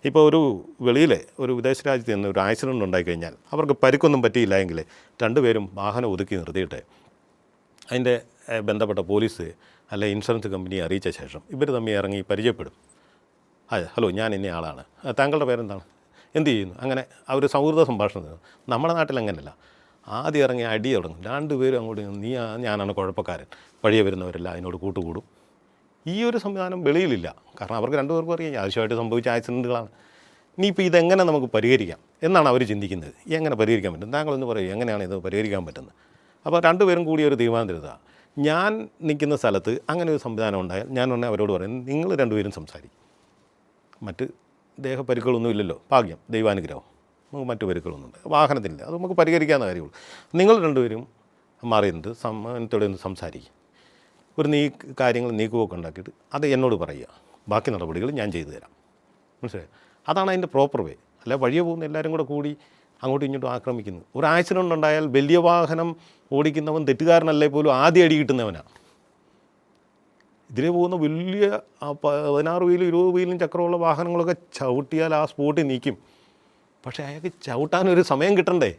ഇപ്പോൾ ഒരു വെളിയിലെ ഒരു വിദേശ രാജ്യത്ത് നിന്ന് ഒരു ആക്സിഡൻറ്റ് ഉണ്ടായിക്കഴിഞ്ഞാൽ അവർക്ക് പരിക്കൊന്നും പറ്റിയില്ല എങ്കിൽ രണ്ടുപേരും വാഹനം ഒതുക്കി നിർത്തിയിട്ട് അതിൻ്റെ ബന്ധപ്പെട്ട പോലീസ് അല്ലെ ഇൻഷുറൻസ് കമ്പനിയെ അറിയിച്ച ശേഷം ഇവർ തമ്മിൽ ഇറങ്ങി പരിചയപ്പെടും. അതെ, ഹലോ, ഞാൻ ഇന്ന ആളാണ്, താങ്കളുടെ പേരെന്താണ്, എന്ത് ചെയ്യുന്നു, അങ്ങനെ ആ ഒരു സൗഹൃദ സംഭാഷണം. നമ്മുടെ നാട്ടിൽ അങ്ങനെയല്ല. ആദ്യം ഇറങ്ങി അടി തുടങ്ങും. രണ്ടുപേരും അങ്ങോട്ട് ഞാനാണ് കുഴപ്പക്കാരൻ, വഴിയെ വരുന്നവരല്ല അതിനോട് കൂട്ടുകൂടും. ഈ ഒരു സംവിധാനം വെളിയിലില്ല. കാരണം അവർക്ക് രണ്ടുപേർക്കും അറിയാം ആവശ്യമായിട്ട് സംഭവിച്ച ആക്സിഡൻറ്റുകളാണ്. ഇനിയിപ്പോൾ ഇതെങ്ങനെ നമുക്ക് പരിഹരിക്കാം എന്നാണ് അവർ ചിന്തിക്കുന്നത്. എങ്ങനെ പരിഹരിക്കാൻ പറ്റും, താങ്കളൊന്ന് പറയും എങ്ങനെയാണ് ഇത് പരിഹരിക്കാൻ പറ്റുന്നത്. അപ്പോൾ രണ്ടുപേരും കൂടി ഒരു തീരുമാനത്തിലെത്തുക. ഞാൻ നിൽക്കുന്ന സ്ഥലത്ത് അങ്ങനെ ഒരു സംവിധാനം ഉണ്ടായാൽ ഞാൻ ഉടനെ അവരോട് പറയും, നിങ്ങൾ രണ്ടുപേരും സംസാരിക്കും. മറ്റ് ദേഹപരുക്കളൊന്നും ഇല്ലല്ലോ, ഭാഗ്യം, ദൈവാനുഗ്രഹം, നമുക്ക് മറ്റു പരുക്കളൊന്നുമില്ല, വാഹനത്തിനില്ല, അത് നമുക്ക് പരിഹരിക്കാവുന്ന കാര്യമുള്ളൂ. നിങ്ങൾ രണ്ടുപേരും മാറിയിട്ട് സമ്മാനത്തോടെ ഒന്ന് സംസാരിക്കും. ഒരു കാര്യങ്ങൾ നീക്കുവൊക്കെ ഉണ്ടാക്കിയിട്ട് അത് എന്നോട് പറയുക, ബാക്കി നടപടികൾ ഞാൻ ചെയ്തു തരാം. മനസ്സിലായി? അതാണ് അതിൻ്റെ പ്രോപ്പർ വേ. അല്ല വഴിയെ പോകുന്ന എല്ലാവരും കൂടി അങ്ങോട്ടും ഇങ്ങോട്ടും ആക്രമിക്കുന്നു. ഒരു ആക്സിഡൻ്റ് ഉണ്ടായാൽ വലിയ വാഹനം ഓടിക്കുന്നവൻ തെറ്റുകാരനല്ലേ പോലും ആദ്യം അടി കിട്ടുന്നവനാണ്. ഇതിലെ പോകുന്ന വലിയ 16 വീലും 20 വീലും ചക്രമുള്ള വാഹനങ്ങളൊക്കെ ചവിട്ടിയാൽ ആ സ്പോട്ടിൽ നിൽക്കും. പക്ഷേ അയാൾക്ക് ചവിട്ടാനൊരു സമയം കിട്ടണ്ടേ?